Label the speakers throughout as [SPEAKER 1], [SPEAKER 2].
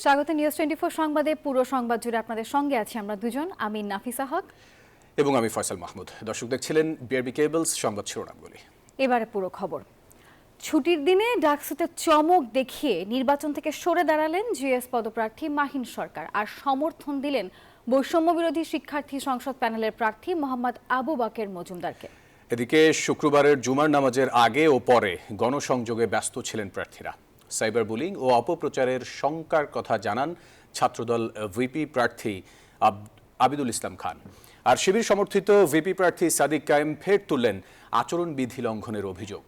[SPEAKER 1] স্বাগত নিউজ 24 সংবাদে। পুরো সংবাদ জুড়ে আপনাদের সঙ্গে আছি আমরা দুজন, আমি নাফিসা হক
[SPEAKER 2] এবং আমি ফয়সাল মাহমুদ। দর্শক দেখছিলেন বিআরবি কেবলস সংবাদ শিরোনামগুলি।
[SPEAKER 1] এবারে পুরো খবর। ছুটির দিনে ডাকসুতে চমক দেখিয়ে নির্বাচন থেকে সরে দাঁড়ালেন জিএস পদপ্রার্থী মাহিন সরকার, আর সমর্থন দিলেন বৈষম্য বিরোধী শিক্ষার্থী সংসদ প্যানেলের প্রার্থী মোহাম্মদ আবু বাকের মজুমদারকে।
[SPEAKER 2] এদিকে শুক্রবারের জুমার নামাজের আগে ও পরে গণসংযোগে ব্যস্ত ছিলেন প্রার্থীরা। সাইবার বুলিং ও অপপ্রচারের শঙ্কার কথা জানান ছাত্রদল ভিপি প্রার্থী আবিদুল ইসলাম খান। আর শিবির সমর্থিত ভিপি প্রার্থী সাদিক কায়েম ফের তুললেন আচরণবিধি লঙ্ঘনের অভিযোগ।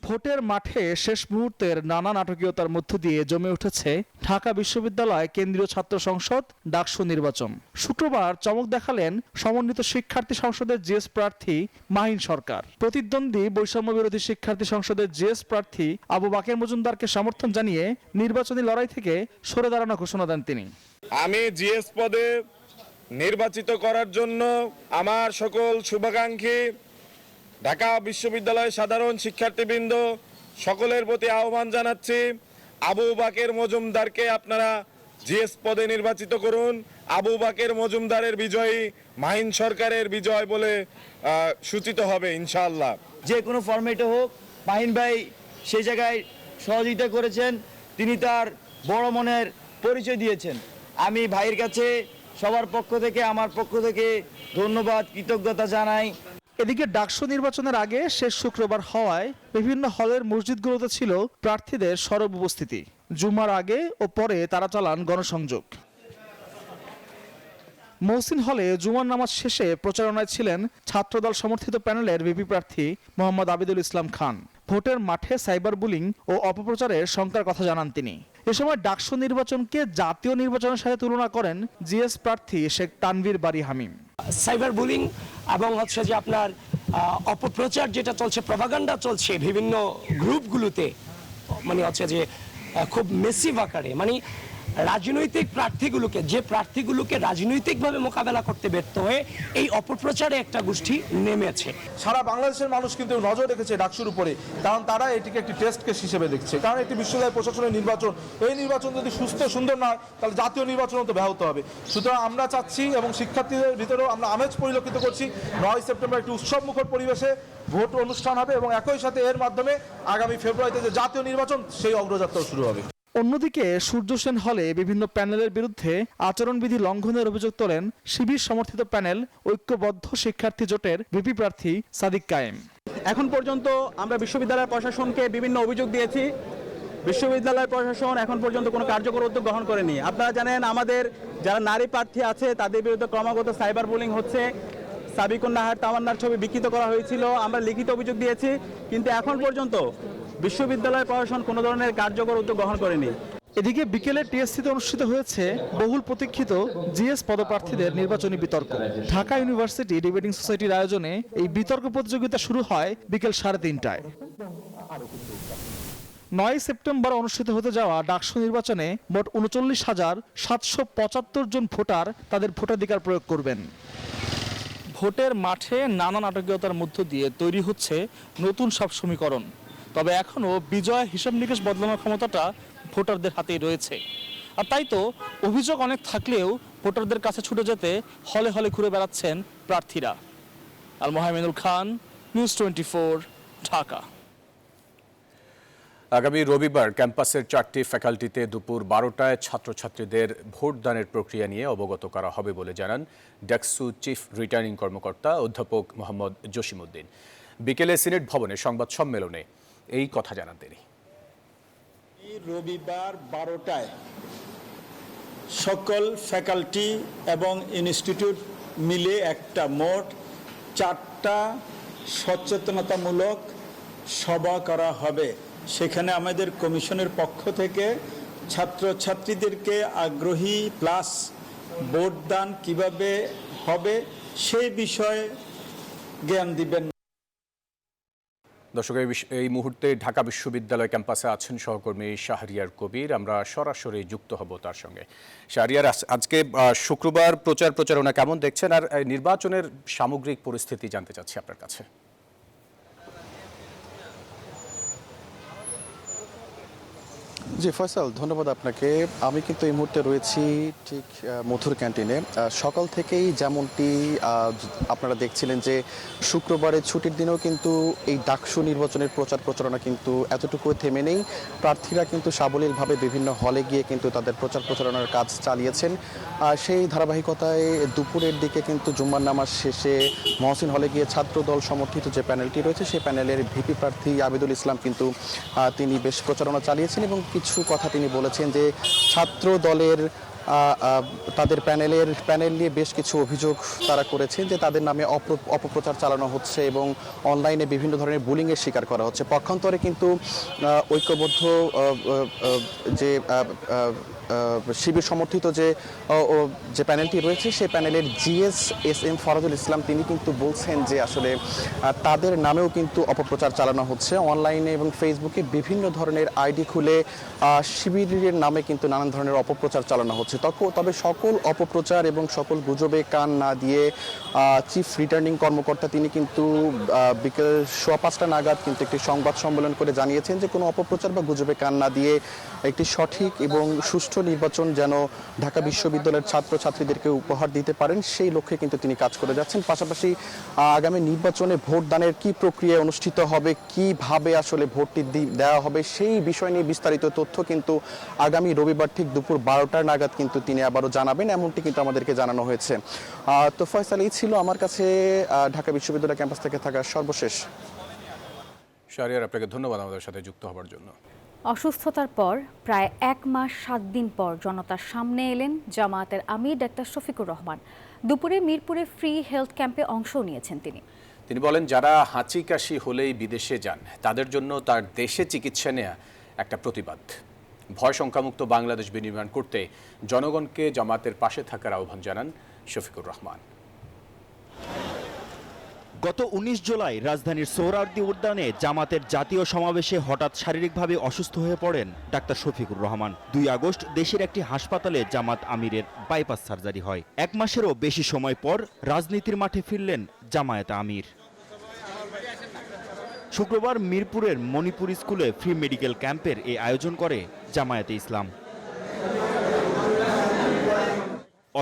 [SPEAKER 3] ভোটের মাঠে শেষ মুহূর্তের নানা নাটকীয়তার মধ্য দিয়ে জমে উঠেছে ঢাকা বিশ্ববিদ্যালয় কেন্দ্রীয় ছাত্র সংসদ ডাকসু নির্বাচন। শুক্রবার চমক দেখালেন সমন্বিত শিক্ষার্থী সংসদের জিএস প্রার্থী মাহিন সরকার। প্রতিদ্বন্দ্বী বৈষম্য বিরোধী শিক্ষার্থী সংসদের জিএস প্রার্থী আবু বাকের মজুমদারকে সমর্থন জানিয়ে নির্বাচনী লড়াই থেকে সরে দাঁড়ানোর ঘোষণা দেন তিনি।
[SPEAKER 4] আমি জিএস পদে নির্বাচিত করার জন্য আমার সকল শুভাকাঙ্ক্ষী ঢাকা বিশ্ববিদ্যালয়ের সাধারণ শিক্ষার্থীবৃন্দ সকলের প্রতি আহ্বান জানাচ্ছি, আবু বাকের মজুমদারকে আপনারা জিএস পদে নির্বাচিত করুন। আবু বাকের মজুমদারের বিজয়ী মাহিন সরকারের বিজয় বলে সূচিত হবে ইনশাআল্লাহ।
[SPEAKER 5] যে কোনো ফরম্যাটে হোক, মাহিন ভাই সেই জায়গায় সহযোগিতা করেছেন, তিনি তার বড় মনের পরিচয় দিয়েছেন। আমি ভাইয়ের কাছে সবার পক্ষ থেকে, আমার পক্ষ থেকে ধন্যবাদ, কৃতজ্ঞতা জানাই।
[SPEAKER 3] এদিকে ডাকসু নির্বাচনের আগে শেষ শুক্রবার হওয়ায় বিভিন্ন হলের মসজিদগুলোতে ছিল প্রার্থীদের সরব উপস্থিতি। জুমার আগে ও পরে তারা চালান গণসংযোগ। মহসিন হলে জুমার নামাজ শেষে প্রচারণায় ছিলেন ছাত্রদল সমর্থিত প্যানেলের ভিপি প্রার্থী মোহাম্মদ আবিদুল ইসলাম খান। ভোটের মাঠে সাইবার বুলিং ও অপপ্রচারের শঙ্কার কথা জানান তিনি। এ সময় ডাকসু নির্বাচনকে জাতীয় নির্বাচনের সাথে তুলনা করেন জিএস প্রার্থী শেখ তানভীর বারী হামিম।
[SPEAKER 6] সাইবার বুলিং এবং হচ্ছে যে আপনার অপপ্রচার যেটা চলছে, প্রপাগান্ডা চলছে বিভিন্ন গ্রুপগুলোতে, মানে হচ্ছে যে খুব মেসিভ আকারে, মানে রাজনৈতিক প্রার্থীগুলোকে রাজনৈতিকভাবে মোকাবেলা করতে ব্যর্থ হয়ে এই অপপ্রচারে একটা গোষ্ঠী নেমেছে।
[SPEAKER 7] সারা বাংলাদেশের মানুষ কিন্তু নজর রেখেছে ডাকসুর উপরে, কারণ তারা এটিকে একটি টেস্ট কেস হিসেবে দেখছে। কারণ একটি বিশ্ববিদ্যালয় প্রশাসনের নির্বাচন, এই নির্বাচন যদি সুস্থ সুন্দর না হয় তাহলে জাতীয় নির্বাচনও তো ব্যাহত হবে। সুতরাং আমরা চাচ্ছি এবং শিক্ষার্থীদের ভিতরেও আমরা আমেজ পরিলক্ষিত করছি, 9 সেপ্টেম্বর একটি উৎসব মুখর পরিবেশে ভোট অনুষ্ঠান হবে এবং একই সাথে এর মাধ্যমে আগামী ফেব্রুয়ারিতে যে জাতীয় নির্বাচন সেই অগ্রযাত্রাও শুরু হবে।
[SPEAKER 3] অন্যদিকে সূর্য সেন হলে বিভিন্ন প্যানেলের বিরুদ্ধে আচরণবিধি লঙ্ঘনের অভিযোগ তোলেন শিবির সমর্থিত প্যানেল ঐক্যবদ্ধ শিক্ষার্থী জোটের ভিপি প্রার্থী সাদিক কায়েম।
[SPEAKER 8] এখন পর্যন্ত আমরা বিশ্ববিদ্যালয় প্রশাসনকে বিভিন্ন অভিযোগ দিয়েছি, বিশ্ববিদ্যালয় প্রশাসন এখন পর্যন্ত কোনো কার্যকর উদ্যোগ গ্রহণ করেনি। আপনারা জানেন আমাদের যারা নারী প্রার্থী আছে তাদের বিরুদ্ধে ক্রমাগত সাইবার বুলিং হচ্ছে। সাবিকুন নাহার তামান্নার ছবি বিকৃত করা হয়েছিল, আমরা লিখিত অভিযোগ দিয়েছি, কিন্তু এখন পর্যন্ত বিশ্ববিদ্যালয় প্রশাসন কোনো ধরনের কার্যকর উদ্যোগ গ্রহণ করেনি।
[SPEAKER 3] এদিকে বিকেলে টিএসসিতে অনুষ্ঠিত হয়েছে বহুল প্রতীক্ষিত জিএস পদপ্রার্থীদের নির্বাচনী বিতর্ক। ঢাকা ইউনিভার্সিটি ডিবেটিং সোসাইটির আয়োজনে এই বিতর্ক প্রতিযোগিতা শুরু হয় বিকেল 3:30টায়। 9 সেপ্টেম্বর অনুষ্ঠিত হতে যাওয়া ডাকসু নির্বাচনে মোট 39,775 জন ভোটার তাদের ভোটাধিকার প্রয়োগ করবেন। ভোটের মাঠে নানা নাটকীয়তার মধ্য দিয়ে তৈরি হচ্ছে নতুন সব সমীকরণ। তবে এখনও বিজয় হিসাব নিকেশ বদলানোর ক্ষমতাটা ভোটারদের হাতেই রয়েছে। আর তাই তো অভিযোগ অনেক থাকলেও ভোটারদের কাছে ছুটে যেতে হলে হলে ঘুরে বেড়াচ্ছেন প্রার্থীরা। আল মোহামেনুল খান, নিউজ 24, ঢাকা।
[SPEAKER 2] আগামী রবিবার ক্যাম্পাসের 4টি ফ্যাকাল্টিতে দুপুর 12টায় ছাত্রছাত্রীদের ভোটদানের প্রক্রিয়া নিয়ে অবগত করা হবে বলে জানান ডাকসু চিফ রিটার্নিং কর্মকর্তা অধ্যাপক মোহাম্মদ জসিমউদ্দিন। বিকেলে সিনেট ভবনে সংবাদ সম্মেলনে এই কথা জানান তিনি।
[SPEAKER 9] রবিবার 12টায় সকল ফ্যাকাল্টি এবং ইনস্টিটিউট মিলে একটা মোট 4টা সচেতনতামূলক সভা করা হবে। সেখানে আমাদের কমিশনের পক্ষ থেকে ছাত্রছাত্রীদেরকে আগ্রহী প্লাস ভোটদান কিভাবে হবে সেই বিষয়ে জ্ঞান দিবেন।
[SPEAKER 2] দর্শক, এই মুহূর্তে ঢাকা বিশ্ববিদ্যালয় ক্যাম্পাসে আছেন সহকর্মী শাহরিয়ার কবির। আমরা সরাসরি যুক্ত হব তার সঙ্গে। শাহরিয়ার, আজকে শুক্রবার প্রচারণা কেমন দেখছেন, আর নির্বাচনের সামগ্রিক পরিস্থিতি জানতে চাচ্ছি আপনার কাছে।
[SPEAKER 10] জি ফয়সাল, ধন্যবাদ আপনাকে। আমি কিন্তু এই মুহূর্তে রয়েছি ঠিক মধুর ক্যান্টিনে। সকাল থেকেই যেমনটি আপনারা দেখছিলেন যে শুক্রবারের ছুটির দিনেও কিন্তু এই ডাকসু নির্বাচনের প্রচার প্রচারণা কিন্তু এতটুকু থেমে নেই। প্রার্থীরা কিন্তু সাবলীলভাবে বিভিন্ন হলে গিয়ে কিন্তু তাদের প্রচার প্রচারণার কাজ চালিয়েছেন। সেই ধারাবাহিকতায় দুপুরের দিকে কিন্তু জুম্মার নামাজ শেষে মহসিন হলে গিয়ে ছাত্র দল সমর্থিত যে প্যানেলটি রয়েছে সেই প্যানেলের ভিপি প্রার্থী আবিদুল ইসলাম কিন্তু তিনি বেশ প্রচারণা চালিয়েছেন এবং কিছু কথা তিনি বলেছেন যে ছাত্র দলের তাদের প্যানেল নিয়ে বেশ কিছু অভিযোগ তারা করেছেন যে তাদের নামে অপপ্রচার চালানো হচ্ছে এবং অনলাইনে বিভিন্ন ধরনের বুলিংয়ের শিকার করা হচ্ছে। পক্ষান্তরে কিন্তু ঐক্যবদ্ধ যে শিবির সমর্থিত যে প্যানেলটি রয়েছে সেই প্যানেলের GS/SM ফরাজুল ইসলাম তিনি কিন্তু বলছেন যে আসলে তাদের নামেও কিন্তু অপপ্রচার চালানো হচ্ছে। অনলাইনে এবং ফেসবুকে বিভিন্ন ধরনের আইডি খুলে শিবিরের নামে কিন্তু নানান ধরনের অপপ্রচার চালানো হচ্ছে। তবে সকল অপপ্রচার এবং সকল গুজবে কান না দিয়ে চিফ রিটার্নিং কর্মকর্তা তিনি কিন্তু বিকেল 5:15 নাগাদ কিন্তু একটি সংবাদ সম্মেলন করে জানিয়েছেন যে কোনো অপপ্রচার বা গুজবে কান না দিয়ে একটি সঠিক এবং সুষ্ঠু নির্বাচন যেন ঢাকা বিশ্ববিদ্যালয়ের ছাত্রছাত্রীদেরকে উপহার দিতে পারেন সেই লক্ষ্যে কিন্তু তিনি কাজ করে যাচ্ছেন। পাশাপাশি আগামী নির্বাচনে ভোটদানের কি প্রক্রিয়া অনুষ্ঠিত হবে, কিভাবে আসলে ভোটটি দেওয়া হবে সেই বিষয় নিয়ে বিস্তারিত তথ্য কিন্তু আগামী রবিবার ঠিক দুপুর 12টা নাগাদ কিন্তু তিনি আবারও জানাবেন, এমনটি কিন্তু আমাদেরকে জানানো হয়েছে। তো ফয়সাল, এই ছিল আমার কাছে ঢাকা বিশ্ববিদ্যালয় ক্যাম্পাস থেকে থাকা সর্বশেষ।
[SPEAKER 2] শাহরিয়ার, আপনাকে ধন্যবাদ আমাদের সাথে যুক্ত হওয়ার জন্য।
[SPEAKER 1] অসুস্থতার পর প্রায় 1 মাস 7 দিন পর জনতার সামনে এলেন জামায়াতের আমির ডাক্তার শফিকুর রহমান। দুপুরে মিরপুরে ফ্রি হেলথ ক্যাম্পে অংশ নিয়েছেন তিনি
[SPEAKER 2] বলেন, যারা হাঁচি কাশি হলেই বিদেশে যান তাদের জন্য তার দেশে চিকিৎসা নেওয়া একটা প্রতিবাদ। ভয় সংখ্যামুক্ত বাংলাদেশ বিনির্মাণ করতে জনগণকে জামায়াতের পাশে থাকার আহ্বান জানান শফিকুর রহমান।
[SPEAKER 11] গত 19 জুলাই রাজধানীর সোহরাওয়ার্দী উদ্যানে জামাতের জাতীয় সমাবেশে হঠাৎ শারীরিকভাবে অসুস্থ হয়ে পড়েন ডাক্তার শফিকুর রহমান। 2 আগস্ট দেশের একটি হাসপাতালে জামাত আমিরের বাইপাস সার্জারি হয়। 1 মাসেরও বেশি সময় পর রাজনীতির মাঠে ফিরলেন জামায়াত আমির। শুক্রবার মিরপুরের মণিপুর স্কুলে ফ্রি মেডিকেল ক্যাম্পের এই আয়োজন করে জামায়াতে ইসলাম।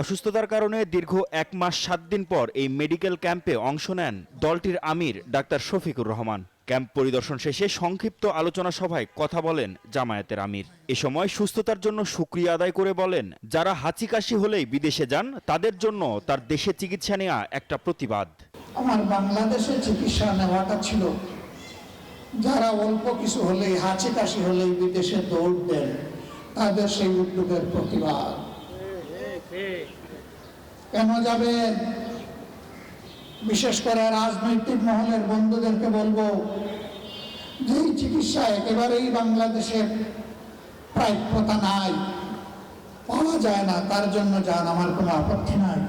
[SPEAKER 11] অসুস্থতার কারণে দীর্ঘ 1 মাস 7 দিন পর এই মেডিকেল ক্যাম্পে অংশ নেন দলটির আমির ডাক্তার শফিকুর রহমান। ক্যাম্প পরিদর্শন শেষে সংক্ষিপ্ত আলোচনা সভায় কথা বলেন জামায়াতের আমির। এ সময় সুস্থতার জন্য শুকরিয়া আদায় করে বলেন, যারা হাঁচি কাশি হলেই বিদেশে যান তাদের জন্য তার দেশে চিকিৎসা নেওয়া একটা প্রতিবাদ।
[SPEAKER 12] আমার বাংলাদেশে চিকিৎসা নেওয়াটা ছিল, যারা অল্প কিছু হলেই হাঁচি কাশি হলেই বিদেশে দৌড় দেন তাদের সেই উদ্যোগের প্রতিবাদ। কেন যাবেন? বিশেষ করে রাজনৈতিক মহলের বন্ধুদেরকে বলবো যে এই চিকিৎসা একেবারেই বাংলাদেশের প্রাপ্যতা নাই, পাওয়া যায় না, তার জন্য যান, আমার কোনো আপত্তি নাই।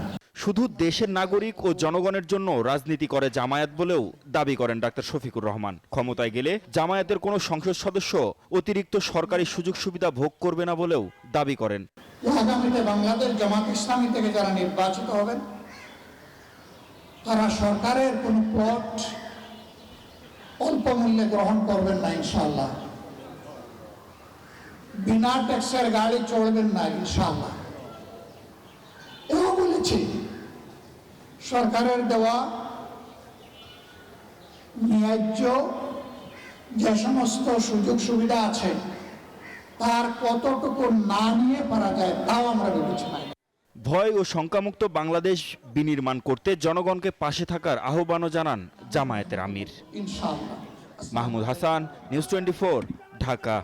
[SPEAKER 11] শুধু দেশের নাগরিক ও জনগণের জন্য রাজনীতি করে জামায়াত বলেও দাবি করেন ডাক্তার শফিকুর রহমান। ক্ষমতায় গেলে জামায়াতের কোনো সংসদ সদস্য অতিরিক্ত সরকারি সুযোগ সুবিধা ভোগ করবে না বলেও দাবি করেন।
[SPEAKER 12] আগামীতে বাংলাদেশ জামাত ইসলামী থেকে যারা নির্বাচিত হবেন তারা সরকারের কোন প্লট অল্প মূল্যে গ্রহণ করবেন না ইনশাআল্লাহ। বিনা ট্যাক্সের গাড়ি চড়বেন না ইনশাআল্লাহ। এও বলেছি, সরকারের দেওয়া ন্যায্য যে সমস্ত সুযোগ সুবিধা আছে তার কতটুকু না নিয়ে পারা যায় তাও আমরা বিবেচনায়।
[SPEAKER 11] ভয় ও শঙ্কামুক্ত বাংলাদেশ বিনির্মাণ করতে জনগণকে পাশে থাকার আহ্বানও জানান জামায়াতের আমির।
[SPEAKER 12] ইনশাআল্লাহ।
[SPEAKER 11] মাহমুদ হাসান, নিউজ 24, ঢাকা।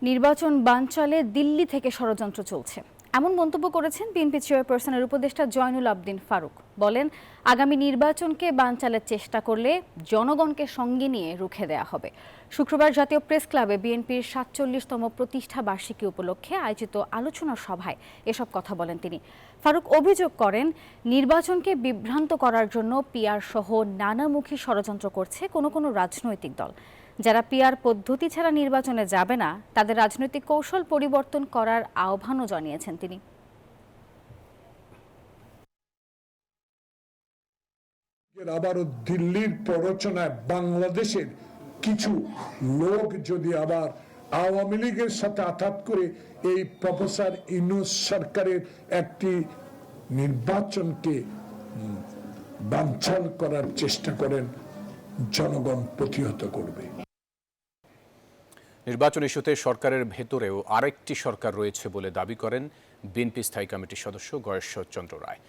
[SPEAKER 1] নির্বাচন বানচালে দিল্লি থেকে ষড়যন্ত্র চলছে, এমন মন্তব্য করেছেন বিএনপি চেয়ারপারসনের উপদেষ্টা জয়নুল আবদিন ফারুক। বলেন, আগামী নির্বাচনকে বানচালের চেষ্টা করলে জনগণকে সঙ্গে নিয়ে রুখে দেওয়া হবে। শুক্রবার জাতীয় প্রেস ক্লাবে বিএনপির 47তম প্রতিষ্ঠা বার্ষিকী উপলক্ষে আয়োজিত আলোচনা সভায় এসব কথা বলেন তিনি। ফারুক অভিযোগ করেন, নির্বাচনকে বিভ্রান্ত করার জন্য পিআর সহ নানামুখী ষড়যন্ত্র করছে কোনো রাজনৈতিক দল। যারা পিআর পদ্ধতি ছাড়া নির্বাচনে যাবে না তাদের রাজনৈতিক কৌশল পরিবর্তন করার আহ্বানও জানিয়েছেন তিনি।
[SPEAKER 13] আবারও দিল্লির প্ররোচনায় বাংলাদেশের
[SPEAKER 12] কিছু লোক যদি আবার আওয়ামী লীগের সাথে আঘাত করে এই প্রফেসর ইউনূস সরকারের একটি নির্বাচনকে বানচাল করার চেষ্টা করেন, জনগণ প্রতিহত করবে।
[SPEAKER 2] নির্বাচন ইস্যুতে সরকারের ভেতরেও আরেকটি সরকার রয়েছে বলে দাবি করেন বিএনপি স্থায়ী কমিটির সদস্য গয়েশ্বর চন্দ্র রায়।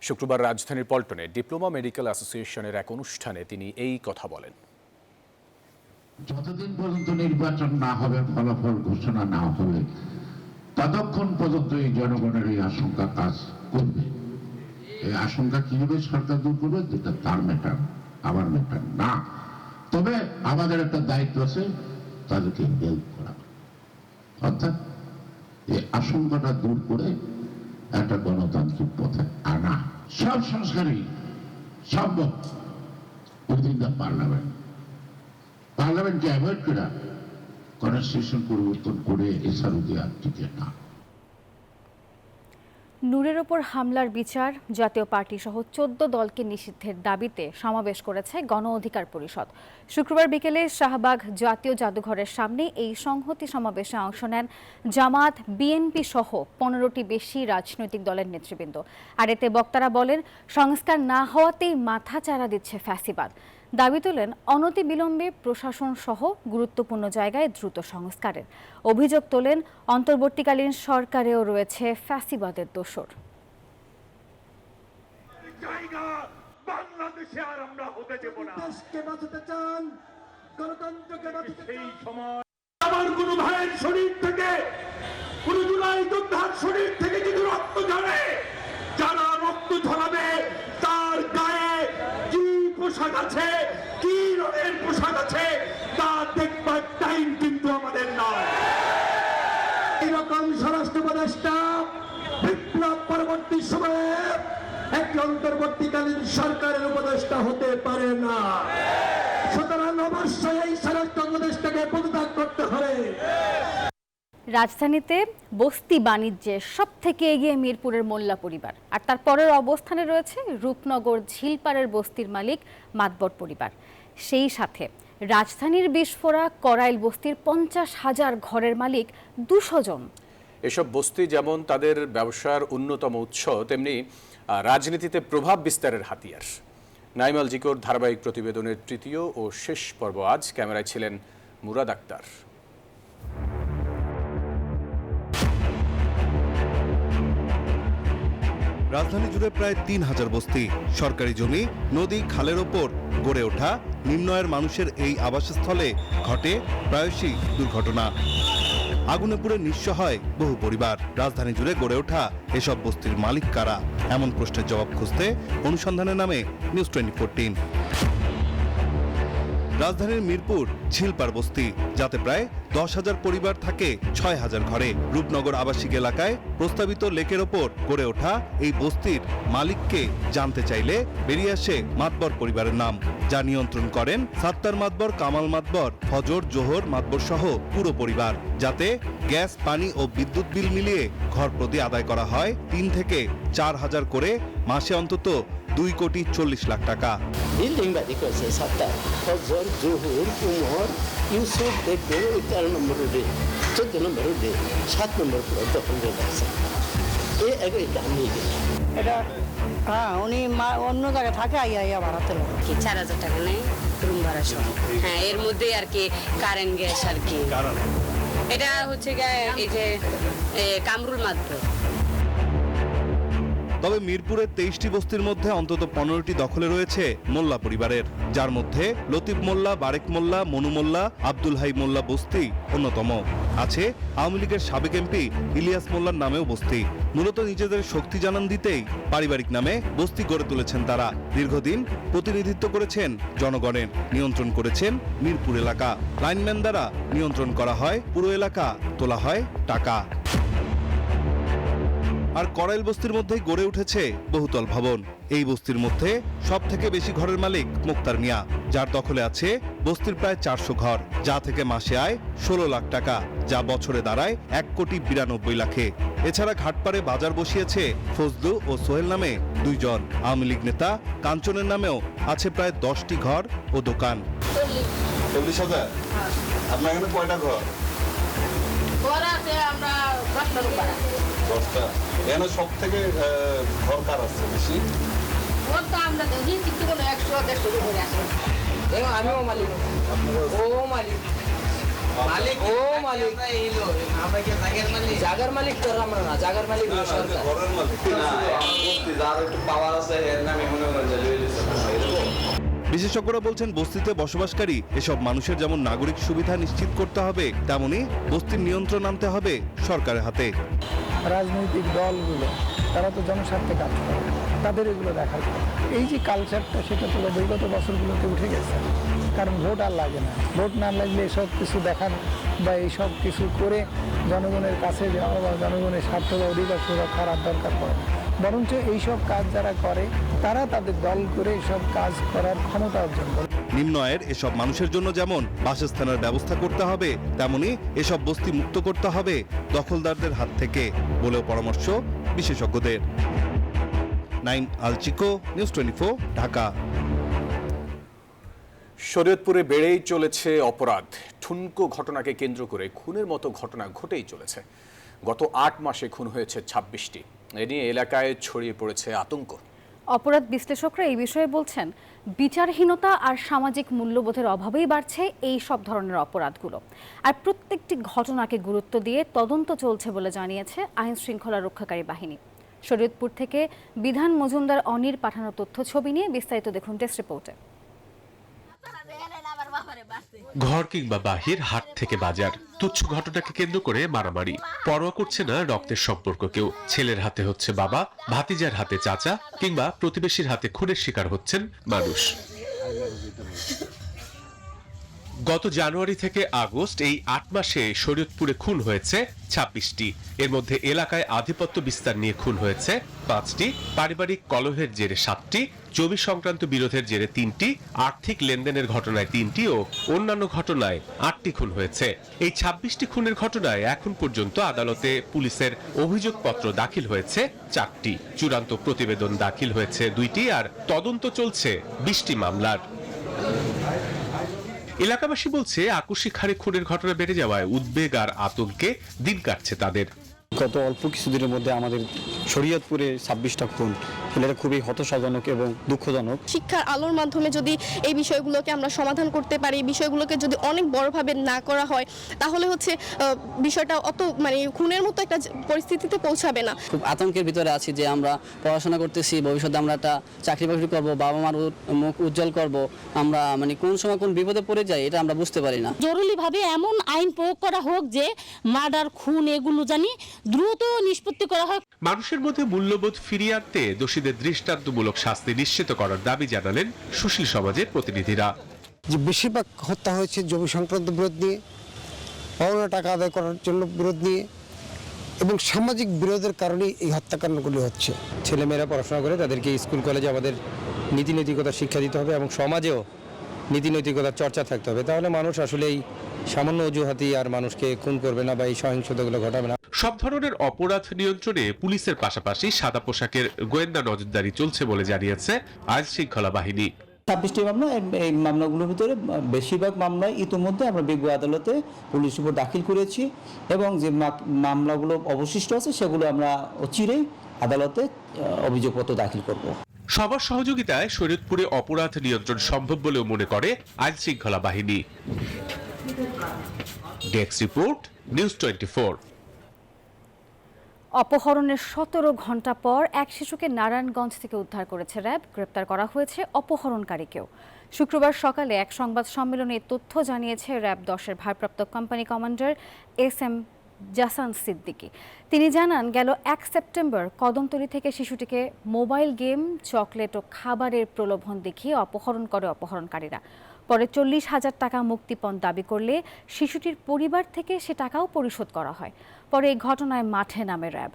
[SPEAKER 2] শুক্রবার রাজধানীর পল্টনে ডিপ্লোমা মেডিকেল অ্যাসোসিয়েশনের এক অনুষ্ঠানে তিনি এই কথা বলেন।
[SPEAKER 13] যতদিন পর্যন্ত নির্বাচন না হবে, ফলাফল ঘোষণা না হবে, ততক্ষণ পর্যন্ত এই জনগণের এই আশঙ্কা কাজ করবে। এই আশঙ্কা কিভাবে সরকার দূর করবে, যেটা তার ম্যাটার, আমার ম্যাটার না। তবে আমাদের একটা দায়িত্ব আছে, তাদেরকে হেল্প করা, অর্থাৎ এই আশঙ্কাটা দূর করে একটা গণতান্ত্রিক পথে আনা। সব সংস্কারই সম্ভব উইদিন দ্য পার্লামেন্ট। পার্লামেন্টকে অ্যাভয়েড করা, কনস্টিটিউশন পরিবর্তন করে এছাড়া দেওয়া ঠিক না।
[SPEAKER 1] নূরের ওপর হামলার বিচার, জাতীয় পার্টি সহ 14 দলকে নিষিদ্ধের দাবিতে সমাবেশ করেছে গণ অধিকার পরিষদ। শুক্রবার বিকেলে শাহবাগ জাতীয় জাদুঘরের সামনে এই সংহতি সমাবেশে অংশ নেন জামাত, বিএনপি সহ 15টি বেশি রাজনৈতিক দলের নেতৃবৃন্দ। আর এতে বক্তারা বলেন, সংস্কার না হওয়াতেই মাথা চারা দিচ্ছে ফ্যাসিবাদ। দাবি তোলেন অনতিবিলম্বে প্রশাসন সহ গুরুত্বপূর্ণ জায়গায় দ্রুত সংস্কারের। অভিযোগ তোলেন অন্তর্বর্তীকালীন সরকারেও রয়েছে ফ্যাসিবাদের দোসর।
[SPEAKER 13] আমার কোন ভাইয়ের শরীর থেকে, কোন জুলাই যোদ্ধার শরীর থেকে যদি রক্ত ঝরে, যারা রক্ত ঝরাবে তার গায়ে কি পোশাক আছে, কি রঙের পোশাক আছে, তা দেখবার টাইম কিন্তু আমাদের নয়। এরকম স্বরাষ্ট্র উপদেষ্টা বিপ্লব পরবর্তী সময়ে একটি অন্তর্বর্তীকালীন সরকারের উপদেষ্টা হতে পারে না। সুতরাং অবশ্যই এই স্বরাষ্ট্র উপদেষ্টাকে পদত্যাগ করতে হবে।
[SPEAKER 1] রাজধানীতে বস্তি বাণিজ্যে সবথেকে এগিয়ে মিরপুরের মোল্লা পরিবার, আর তার পরের অবস্থানে রয়েছে রূপনগর ঝিলপাড়ের বস্তির মালিক মাতবর পরিবার। সেই সাথে রাজধানীর বিস্ফোরা করাইল বস্তির 50,000 ঘরের মালিক 200 জন।
[SPEAKER 2] এসব বস্তি যেমন তাদের ব্যবসার অন্যতম উৎস, তেমনি রাজনীতিতে প্রভাব বিস্তারের হাতিয়ার। নাইমাল জিকোর ধারাবাহিক প্রতিবেদনের তৃতীয় ও শেষ পর্ব আজ। ক্যামেরায় ছিলেন মুরাদ আক্তার।
[SPEAKER 11] রাজধানী জুড়ে প্রায় 3000 বস্তি, সরকারি জমি, নদী, খালের ওপর গড়ে ওঠা নিম্ন আয়ের মানুষের এই আবাসস্থলে ঘটে প্রায়শই দুর্ঘটনা। আগুনে পুড়ে নিঃস্ব হয় বহু পরিবার। রাজধানী জুড়ে গড়ে ওঠা এসব বস্তির মালিক কারা, এমন প্রশ্নের জবাব খুঁজতে অনুসন্ধানের নামে নিউজ 24। রাজধানীর মিরপুর ঝিলপাড় বস্তি, যাতে প্রায় 10,000 পরিবার থাকে 6,000 ঘরে। রূপনগর আবাসিক এলাকায় প্রস্তাবিত লেকের ওপর গড়ে ওঠা এই বস্তির মালিককে জানতে চাইলে বেরিয়ে আসে মাতবর পরিবারের নাম, যা নিয়ন্ত্রণ করেন সাত্তার মাতবর, কামাল মাতবর, ফজর, জোহর মাতবর সহ পুরো পরিবার। যাতে গ্যাস, পানি ও বিদ্যুৎ বিল মিলিয়ে ঘর প্রতি আদায় করা হয় 3 থেকে 4,000 করে, মাসে অন্তত 2,40 লাখ টাকা।
[SPEAKER 14] বিল্ডিং বাড়ি করেছে সাত্তার, ফজর, জোহর, উমর, ইউসুফ, দেখবে 13 নম্বর রোডে, 14 নম্বর রোডে, 7 নম্বর ফ্লোর দখল করে রাখছে। এটা আমি
[SPEAKER 15] এটা উনি অন্য জায়গায় থাকে, আইয়া ভাড়াতে লোক
[SPEAKER 16] কি 4,000 টাকা নেই রুম ভাড়া সহ। হ্যাঁ, এর মধ্যে আর কি কারেন্ট, গ্যাস আর কি। এটা হচ্ছে এই যে কামরুল মাতবর।
[SPEAKER 11] তবে মিরপুরের 23টি বস্তির মধ্যে অন্তত 15টি দখলে রয়েছে মোল্লা পরিবারের, যার মধ্যে লতিফ মোল্লা, বারেক মোল্লা, মনু মোল্লা, আব্দুল হাই মোল্লা বস্তি অন্যতম। আছে আওয়ামী লীগের সাবেক এমপি ইলিয়াস মোল্লার নামেও বস্তি। মূলত নিজেদের শক্তি জানান দিতেই পারিবারিক নামে বস্তি গড়ে তুলেছেন তারা। দীর্ঘদিন প্রতিনিধিত্ব করেছেন জনগণের, নিয়ন্ত্রণ করেছেন মিরপুর এলাকা। লাইনম্যান দ্বারা নিয়ন্ত্রণ করা হয় পুরো এলাকা, তোলা হয় টাকা। আর করাইল বস্তির মধ্যেই গড়ে উঠেছে বহুতল ভবন। এই বস্তির মধ্যে সব থেকে বেশি ঘরের মালিক মুক্তার মিয়া, যার দখলে আছে বস্তির প্রায় 400 ঘর, যা থেকে মাসে আয় 16 লাখ টাকা, যা বছরে দাঁড়ায় 1,92 লাখে। এছাড়া ঘাটপাড়ে বাজার বসিয়েছে ফজলু ও সোহেল নামে 2 জন। আওয়ামী লীগ নেতা কাঞ্চনের নামেও আছে প্রায় 10টি ঘর ও দোকান।
[SPEAKER 17] 40,000? আপনার এখানে কয়টা ঘর?
[SPEAKER 16] আমরা 10টার উপরে
[SPEAKER 17] 10টা। এখানে সব থেকে ঘর কার আছে বেশি?
[SPEAKER 16] ওর তো আমরা দেখি কিন্তু কোনো 100-150 করে আছে। আমিও মালিক, ও মালিক, মালিক ও মালিক, আমরা কি জায়গার মালিক তো আমরা না, জায়গার মালিক হলো সরকার।
[SPEAKER 17] ঘরের মালিক না, বস্তি যার একটু পাওয়ার আছে এর নামে মনে করেন যে
[SPEAKER 11] বিশেষজ্ঞরা বলছেন বস্তিতে বসবাসকারী এসব মানুষের যেমন নাগরিক সুবিধা নিশ্চিত করতে হবে, তেমনি বস্তির নিয়ন্ত্রণ আনতে হবে সরকারের হাতে।
[SPEAKER 12] রাজনৈতিক দলগুলো তারা তো জনস্বার্থে কাজ করে, তাদের এগুলো দেখার কথা। এই যে কালচারটা সেটা তো বিগত বছরগুলোতে উঠে গেছে, কারণ ভোট আর লাগে না। ভোট না লাগলে এসব কিছু দেখার বা এইসব কিছু করে জনগণের কাছে যাওয়া বা জনগণের স্বার্থ বা অধিকার সুরক্ষার আর দরকার পড়ে না। বরঞ্চ এইসব কাজ যারা করে তারা তাদের দল করে এইসব কাজ করার ক্ষমতা অর্জন করে।
[SPEAKER 11] নিম্ন আয়ের এসব মানুষের জন্য যেমন বাসস্থানের ব্যবস্থা করতে হবে, তেমনি এসব বস্তি মুক্ত করতে হবে দখলদারদের হাত থেকে বলেও পরামর্শ বিশেষজ্ঞদের। নাইম আলচিকো, নিউজ 24, ঢাকা।
[SPEAKER 2] শরীয়তপুরে বেড়েই চলেছে অপরাধ। ঠুনকো ঘটনাকে কেন্দ্র করে খুনের মতো ঘটনা ঘটেই চলেছে। গত 8 মাসে খুন হয়েছে 26টি। এ নিয়ে এলাকায় ছড়িয়ে পড়েছে আতঙ্ক।
[SPEAKER 1] অপরাধ বিশ্লেষকরা এই বিষয়ে বলছেন, বিচারহীনতা আর সামাজিক মূল্যবোধের অভাবেই বাড়ছে এই সব ধরনের অপরাধগুলো। আর প্রত্যেকটি ঘটনাকে গুরুত্ব দিয়ে তদন্ত চলছে বলে জানিয়েছে আইন শৃঙ্খলা রক্ষাকারী বাহিনী। শরীয়তপুর থেকে বিধান মজুমদার অনির পাঠানো তথ্য ছবি নিয়ে বিস্তারিত দেখুন টেস্ট রিপোর্টে।
[SPEAKER 18] ঘর কিংবা বাহির, হাট থেকে বাজার, তুচ্ছ ঘটনাকে কেন্দ্র করে মারামারি। পরোয়া করছে না রক্তের সম্পর্ক কেউ। ছেলের হাতে হচ্ছে বাবা, ভাতিজার হাতে চাচা, কিংবা প্রতিবেশীর হাতে খুনের শিকার হচ্ছেন মানুষ। গত জানুয়ারি থেকে আগস্ট এই 8 মাসে শরীয়তপুরে খুন হয়েছে 26টি। এর মধ্যে এলাকায় আধিপত্য বিস্তার নিয়ে খুন হয়েছে 5টি, পারিবারিক কলহের জেরে 7টি, জমি সংক্রান্ত বিরোধের জেরে 3টি, আর্থিক লেনদেনের ঘটনায় 3টি ও অন্যান্য ঘটনায় 8টি খুন হয়েছে। এই 26টি খুনের ঘটনায় এখন পর্যন্ত আদালতে পুলিশের অভিযোগপত্র দাখিল হয়েছে 4টি, চূড়ান্ত প্রতিবেদন দাখিল হয়েছে 2টি, আর তদন্ত চলছে 20টি মামলার। এলাকাবাসী বলছে, আকস্মিক হারে খুনের ঘটনা বেড়ে যাওয়ায় উদ্বেগ আর আতঙ্কে দিন কাটছে তাদের।
[SPEAKER 19] গত অল্প কিছুদিনের মধ্যে আমাদের শরীয়তপুরে 26টা খুন, এটা খুবই হতাশাজনক এবং দুঃখজনক।
[SPEAKER 20] শিক্ষার আলোর মাধ্যমে যদি এই বিষয়গুলোকে আমরা সমাধান করতে পারি, এই বিষয়গুলোকে যদি অনেক বড়ভাবে না করা হয়, তাহলে হচ্ছে বিষয়টা অত খুনের মতো একটা পরিস্থিতিতে পৌঁছাবে না।
[SPEAKER 21] খুব আতঙ্কের ভিতরে আছি যে আমরা পড়াশোনা করতেছি, ভবিষ্যতে আমরা একটা চাকরি বাকরি করবো, বাবা মার মুখ উজ্জ্বল করব, আমরা কোন সময় কোন বিপদে পড়ে যাই এটা আমরা বুঝতে পারি না।
[SPEAKER 22] জরুরিভাবে এমন আইন প্রয়োগ করা হোক যে মার্ডার, খুন এগুলো জানি দ্রুত নিষ্পত্তি করা হয়।
[SPEAKER 18] মানুষের মধ্যে মূল্যবোধ ফিরিয়ে আনতে দোষীদের দৃষ্টান্তমূলক শাস্তি নিশ্চিত করার দাবি জানালেন সুশীল সমাজের প্রতিনিধিরা।
[SPEAKER 23] যে বেশিরভাগ হত্যা হয়েছে জমি সংক্রান্ত বিরোধ নিয়ে, পাওনা টাকা আদায় করার জন্য বিরোধ নিয়ে এবং সামাজিক বিরোধের কারণে এই হত্যাকাণ্ডগুলি হচ্ছে।
[SPEAKER 24] ছেলেমেয়েরা পড়াশোনা করে তাদেরকে স্কুল কলেজে আমাদের নীতি নৈতিকতার শিক্ষা দিতে হবে এবং সমাজেও নীতি নৈতিকতার চর্চা থাকতে হবে, তাহলে মানুষ আসলে এই সামান্য অজুহাতেই আর মানুষকে খুন করবে না বা এই সহিংসতাগুলো ঘটাবে না।
[SPEAKER 18] সব ধরনের অপরাধ নিয়ন্ত্রণে পুলিশের পাশাপাশি সাদা পোশাকের গোয়েন্দা নজরদারি চলছে বলে জানিয়েছে আইন শৃঙ্খলা বাহিনী।
[SPEAKER 25] 26টি মামলা, এই মামলাগুলোর ভিতরে বেশিরভাগ মামলায় ইতিমধ্যে আমরা বিজ্ঞ আদালতে পুলিশ রিপোর্ট দাখিল করেছি এবং যে মামলাগুলো অবশিষ্ট আছে সেগুলো আমরা অচিরেই আদালতে অভিযোগপত্র দাখিল করব।
[SPEAKER 18] সবার সহযোগিতায় শরীয়তপুরে অপরাধ নিয়ন্ত্রণ সম্ভব বলেও মনে করে আইন শৃঙ্খলা বাহিনী। Desk report, news 24।
[SPEAKER 1] অপহরণের 17 ঘন্টা পর এক শিশুকে নারায়ণগঞ্জ থেকে উদ্ধার করেছে র্যাব। গ্রেপ্তার করা হয়েছে অপহরণকারীকেও। শুক্রবার সকালে এক সংবাদ সম্মেলনে তথ্য জানিয়েছে র্যাব 10-এর ভারপ্রাপ্ত কোম্পানি কমান্ডার SM জাসান সিদ্দিকী। তিনি জানান, গেল 1 সেপ্টেম্বর কদমতলী থেকে শিশুটিকে মোবাইল গেম, চকলেট ও খাবারের প্রলোভন দেখিয়ে অপহরণ করে অপহরণকারীরা। পরে 40,000 টাকা মুক্তিপণ দাবি করলে শিশুটির পরিবার থেকে সে টাকাও পরিশোধ করা হয়। পরে এই ঘটনায় মাঠে নামে র্যাব।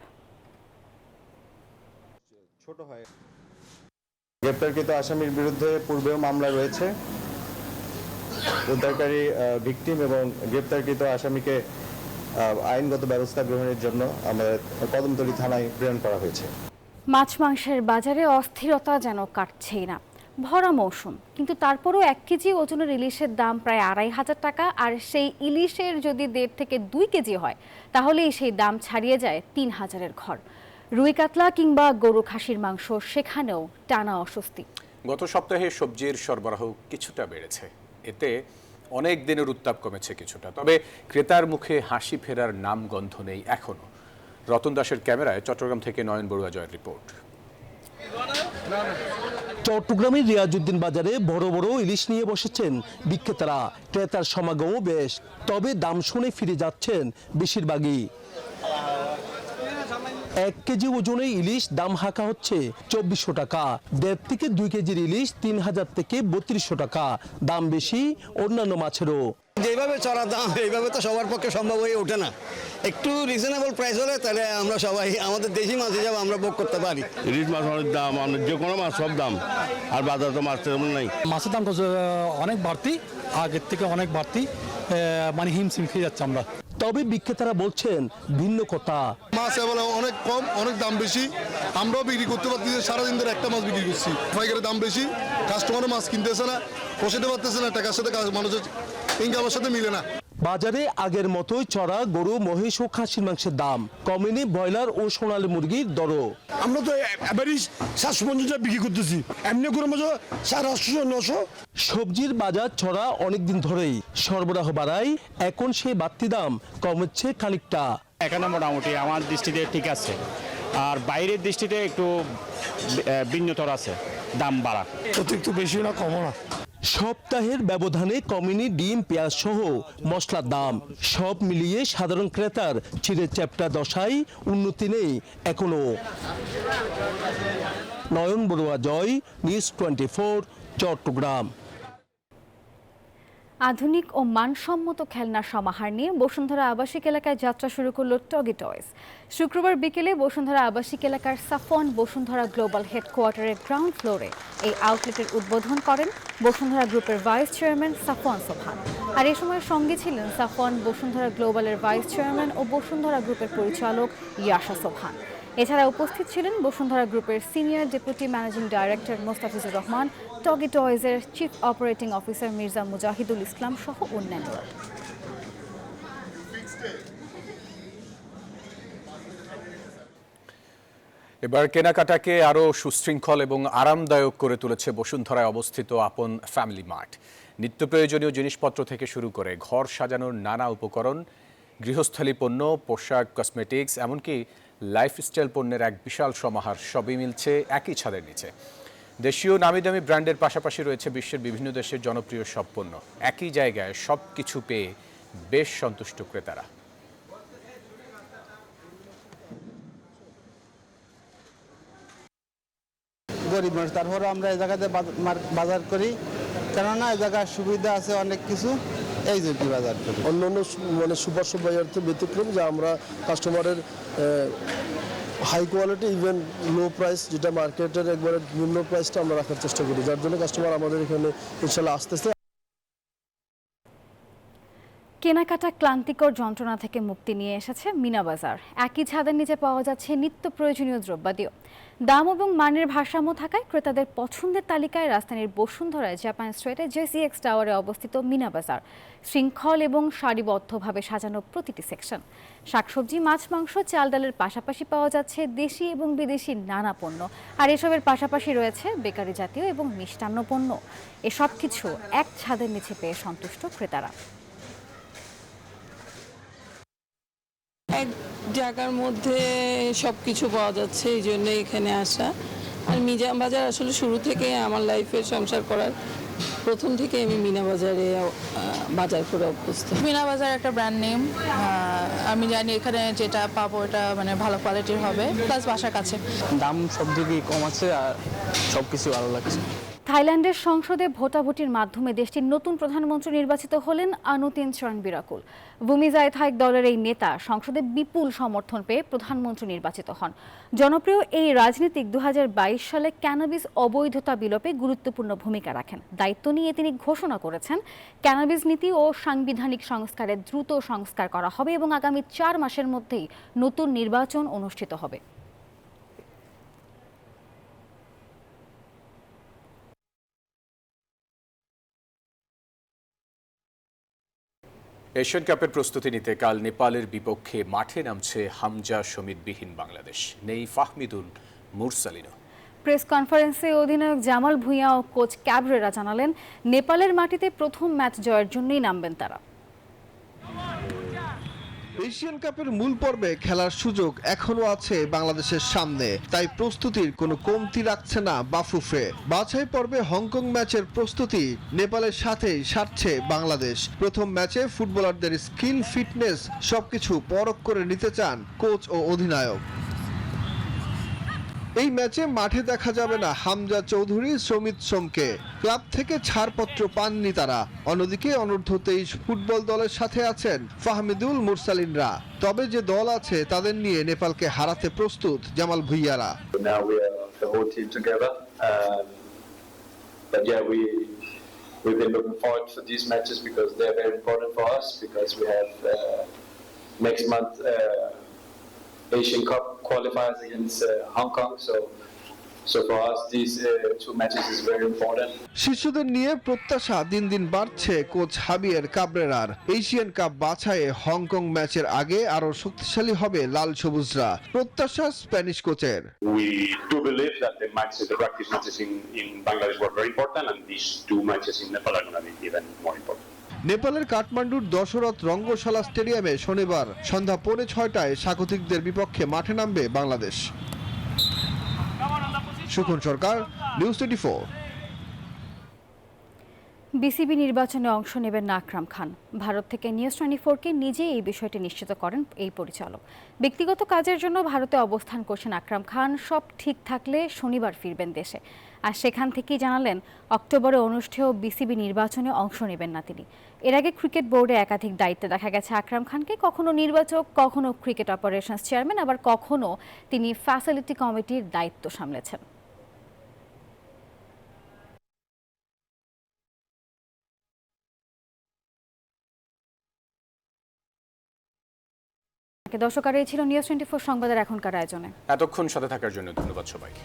[SPEAKER 26] গ্রেপ্তারকৃত আসামির বিরুদ্ধে পূর্বেও মামলা রয়েছে। উদ্ধারকারী ভিকটিম এবং গ্রেপ্তারকৃত আসামিকে আইনগত ব্যবস্থা গ্রহণের জন্য আমাদের কদমতলী থানায় প্রেরণ করা হয়েছে।
[SPEAKER 1] মাছ মাংসের বাজারে অস্থিরতা যেন কাটছেই না। ভরা মৌসুম, কিন্তু তারপরও 1 কেজি ওজনের ইলিশের দাম প্রায় 2,500 টাকা। আর সেই ইলিশের যদি 1.5 থেকে 2 কেজি হয় তাহলেই সেই দাম ছাড়িয়ে যায় 3,000-এর ঘর। রুই কাতলা কিংবা গরু খাসির মাংস, সেখানেও টানা অস্বস্তি।
[SPEAKER 2] গত সপ্তাহে সবজির সরবরাহ কিছুটা বেড়েছে, এতে অনেক দিনের উত্তাপ কমেছে কিছুটা, তবে ক্রেতার মুখে হাসি ফেরার নামগন্ধ নেই এখনো। রতন দাসের ক্যামেরায় চট্টগ্রাম থেকে নয়ন বড়ুয়া জয়ের রিপোর্ট।
[SPEAKER 3] চট্টগ্রামের রিয়াজউদ্দিন বাজারে বড় বড় ইলিশ নিয়ে বসেছেন বিক্রেতারা। ক্রেতার সমাগমও বেশ, তবে দাম শুনে ফিরে যাচ্ছেন বেশিরভাগই। 1 কেজি ওজনের ইলিশ দাম হাঁকা হচ্ছে 2400 টাকা, 1.5 থেকে 2 কেজির ইলিশ 3000 থেকে 3200 টাকা। দাম বেশি অন্যান্য মাছেরও।
[SPEAKER 4] যেভাবে চড়া দাম এইভাবে তো সবার পক্ষে সম্ভব হয়ে ওঠে না। একটু রিজনেবল প্রাইস হলে তাহলে আমরা সবাই আমাদের দেশি মাছ হিসাবে আমরা ভোগ করতে পারি।
[SPEAKER 5] ইলিশ মাছ অনেক দাম, যে কোনো মাছ সব দাম, আর বাজার তো মাছ তেমন নাই।
[SPEAKER 6] মাছের দাম অনেক বাড়তি, আগের থেকে অনেক বাড়তি, মানে হিমশিম খেয়ে যাচ্ছে আমরা।
[SPEAKER 3] তবে বিক্রেতারা বলছেন ভিন্ন কথা।
[SPEAKER 7] মাছ এবার অনেক কম, অনেক দাম বেশি। আমরাও বিক্রি করতে পারছি, সারাদিন ধরে একটা মাছ বিক্রি করছি। পাইকারের দাম বেশি, কাস্টমারের মাছ কিনতেছে না, পোষাতে পারতেছে না, টাকার সাথে মানুষের ইনকামের সাথে মিলে না।
[SPEAKER 3] বাজারে আগের মতোই চড়া গরু, মহিষ ও খাসির মাংসের দাম, কমেনি ব্রয়লার ও সোনালী মুরগির দরও।
[SPEAKER 7] আমরা তো এভারেজ 750 টাকা বিক্রি করতেছি, এমনি করে মাছ 850-900।
[SPEAKER 3] সবজির বাজার চড়া অনেকদিন ধরেই, সরবরাহ বাড়ায় এখন সেই বাড়তি দাম কমেছে খানিকটা।
[SPEAKER 8] এখানে মোটামুটি আমার দৃষ্টিতে ঠিক আছে, আর বাইরের দৃষ্টিতে একটু ভিন্নতর আছে, দাম বাড়া।
[SPEAKER 7] অতিরিক্ত বেশি না, কমও না।
[SPEAKER 3] সপ্তাহের ব্যবধানে কমেনি ডিম, পেঁয়াজ সহ মশলার দাম। সব মিলিয়ে সাধারণ ক্রেতার চিড়ে চ্যাপ্টা দশায় উন্নতি নেই এখনো। নয়ন বড়ুয়া জয়, নিউজ 24, চট্টগ্রাম।
[SPEAKER 1] আধুনিক ও মানসম্মত খেলনার সমাহার নিয়ে বসুন্ধরা আবাসিক এলাকায় যাত্রা শুরু করল টগি টয়স। শুক্রবার বিকেলে বসুন্ধরা আবাসিক এলাকার সাফন বসুন্ধরা গ্লোবাল হেডকোয়ার্টারের গ্রাউন্ড ফ্লোরে এই আউটলেটের উদ্বোধন করেন বসুন্ধরা গ্রুপের ভাইস চেয়ারম্যান সাফওয়ান সোবহান। আর এ সময় সঙ্গে ছিলেন সাফওয়ান বসুন্ধরা গ্লোবালের ভাইস চেয়ারম্যান ও বসুন্ধরা গ্রুপের পরিচালক ইয়াশা সোবহান। এছাড়া উপস্থিত ছিলেন বসুন্ধরা গ্রুপের senior deputy managing director Mostafizur Rahman, Toggi টয়েজের chief operating officer Mirza Mujahidul Islam সহ অন্যান্যরা।
[SPEAKER 2] এবার কেনাকাটাকে আরও সুশৃঙ্খল এবং আরামদায়ক করে তুলেছে বসুন্ধরায় অবস্থিত আপন ফ্যামিলি মার্ট। নিত্য প্রয়োজনীয় জিনিসপত্র থেকে শুরু করে ঘর সাজানোর নানা উপকরণ, গৃহস্থলী পণ্য, পোশাক, কসমেটিক্স, এমনকি লাইফস্টাইল পণ্যের এক বিশাল সমাহার সবই মিলছে একই ছাদের নিচে। দেশীয় নামি দামি ব্র্যান্ডের পাশাপাশি রয়েছে বিশ্বের বিভিন্ন দেশের জনপ্রিয় সব পণ্য। একই জায়গায় সব কিছু পেয়ে বেশ সন্তুষ্ট ক্রেতারা।
[SPEAKER 27] গরিব মানুষ, তারপরে আমরা এই জায়গাতে বাজার করি, কেননা এই জায়গায় সুবিধা আছে অনেক কিছু, এই জন্য বাজার করি।
[SPEAKER 28] অন্যান্য মানে সুপার বাজার থেকে ব্যতিক্রম যে আমরা কাস্টমারের high quality, even low price, যেটা মার্কেটের একবারে নিম্ন প্রাইসটা আমরা রাখার চেষ্টা করি, যার জন্য কাস্টমার আমাদের এখানে ইনশাল্লাহ আসতেছে।
[SPEAKER 1] কেনাকাটা ক্লান্তিকর যন্ত্রণা থেকে মুক্তি নিয়ে এসেছে মিনা বাজার। একই ছাদের নিচে পাওয়া যাচ্ছে নিত্য প্রয়োজনীয় দ্রব্যাদিও। দাম এবং মানের ভারসাম্য থাকায় ক্রেতাদের পছন্দের তালিকায় রাজধানীর বসুন্ধরায় জাপান স্ট্রিটে JCX টাওয়ারে অবস্থিত মিনা বাজার। শৃঙ্খল এবং সারিবদ্ধভাবে সাজানো প্রতিটি সেকশন। শাকসবজি, মাছ, মাংস, চাল ডালের পাশাপাশি পাওয়া যাচ্ছে দেশি এবং বিদেশি নানা পণ্য। আর এসবের পাশাপাশি রয়েছে বেকারি জাতীয় এবং মিষ্টান্ন পণ্য। এসব কিছু এক ছাদের নিচে পেয়ে সন্তুষ্ট ক্রেতারা।
[SPEAKER 29] এক জায়গার মধ্যে সব কিছু পাওয়া যাচ্ছে, এই জন্য এখানে আসা। আর মিনা বাজার আসলে শুরু থেকে আমার লাইফে সংসার করার প্রথম থেকে আমি মিনা বাজারে বাজার করে অভ্যস্ত।
[SPEAKER 30] মিনা বাজার একটা ব্র্যান্ড নেম, আমি জানি এখানে যেটা পাবো এটা মানে ভালো কোয়ালিটির হবে, প্লাস বাসার কাছে।
[SPEAKER 19] দাম সব দিকেই কম আছে আর সব কিছু ভালো লাগছে।
[SPEAKER 1] থাইল্যান্ডের সংসদে ভোটাভুটির মাধ্যমে দেশটির নতুন প্রধানমন্ত্রী নির্বাচিত হলেন আনুতিন চরণবিরাকুল। ভূমিজায়থাইক দলের এই নেতা সংসদে বিপুল সমর্থন পেয়ে প্রধানমন্ত্রী নির্বাচিত হন। জনপ্রিয় এই রাজনীতিক 2022 সালে ক্যানাবিস অবৈধতা বিলোপে গুরুত্বপূর্ণ ভূমিকা রাখেন। দায়িত্ব নিয়ে তিনি ঘোষণা করেছেন, ক্যানাবিস নীতি ও সাংবিধানিক সংস্কারের দ্রুত সংস্কার করা হবে এবং আগামী 4 মাসের মধ্যেই নতুন নির্বাচন অনুষ্ঠিত হবে।
[SPEAKER 2] এশিয়ান কাপের প্রস্তুতি নিতে কাল নেপালের বিপক্ষে মাঠে নামছে হামজা সমিতবিহীন বাংলাদেশ। নেই ফাহমিদুল মুরসালিনও।
[SPEAKER 1] প্রেস কনফারেন্সে অধিনায়ক জামাল ভুঁইয়া ও কোচ ক্যাবরেরা জানালেন, নেপালের মাটিতে প্রথম ম্যাচ জয়ের জন্যই নামবেন তারা।
[SPEAKER 9] এশিয়ান কাপের মূল পর্বে খেলার সুযোগ এখনো আছে বাংলাদেশের সামনে, তাই প্রস্তুতির কোনো কমতি রাখছে না বাফুফে। বাছাই পর্বে হংকং ম্যাচের প্রস্তুতি নেপালের সাথেই সারছে বাংলাদেশ। প্রথম ম্যাচে ফুটবলারদের স্কিল, ফিটনেস সবকিছু পরখ করে নিতে চান কোচ ও অধিনায়ক। এই ম্যাচে মাঠে দেখা যাবে না হামজা চৌধুরী, সমিত সোমকে। ক্লাব থেকে ছাড়পত্র পাননি তারা। অন্যদিকে অনূর্ধ্ব 23 ফুটবল দলের সাথে আছেন ফাহমিদুল মুরসালিনরা। তবে যে দল আছে তাদের নিয়ে নেপালকে হারাতে প্রস্তুত Jamal ভুঁইয়ারা।
[SPEAKER 10] We've been looking forward to these matches because they're very important for us, because we have next month Asian Cup qualifiers against Hong Kong, so for us these two matches is very important.
[SPEAKER 9] শিশুদের নিয়ে প্রত্যাশা দিন দিন বাড়ছে coach Javier কাবরেরার। Asian cup বাছাইয়ে Hong Kong ম্যাচের আগে আরো শক্তিশালী হবে লাল সবুজরা, প্রত্যাশা স্প্যানিশ কোচের।
[SPEAKER 11] We do believe that the practice matches in Bangladesh were very important, and these two matches in Nepal are going to be even more important.
[SPEAKER 9] নেপালের কাঠমান্ডুর দশরথ রঙ্গশালা স্টেডিয়ামে শনিবার সন্ধ্যা 5:30টায় স্বাগতিকদের বিপক্ষে মাঠে নামবে বাংলাদেশ। সুখন সরকার, নিউজ 24।
[SPEAKER 1] বিসিবি নির্বাচনে অংশ নেবেন না আকরাম খান। ভারত থেকে নিউজ 24-কে নিজেই এই বিষয়টি নিশ্চিত করেন এই পরিচালক। ব্যক্তিগত কাজের জন্য ভারতে অবস্থান করছেন আকরাম খান। সব ঠিক থাকলে শনিবার ফিরবেন দেশে। আর সেখান থেকেই জানালেন, অক্টোবরে অনুষ্ঠেয় বিসিবি নির্বাচনে অংশ নেবেন না তিনি। এর আগে ক্রিকেট বোর্ডে একাধিক দায়িত্বে দেখা গেছে আকরাম খানকে। কখনো নির্বাচক, কখনো ক্রিকেট অপারেশনস চেয়ারম্যান, আবার কখনো তিনি ফ্যাসিলিটি কমিটির দায়িত্ব সামলেছেন। দর্শক, আর এই ছিল নিউজ 24 সংবাদের এখনকার আয়োজনে।
[SPEAKER 2] এতক্ষণ সাথে থাকার জন্য ধন্যবাদ সবাইকে।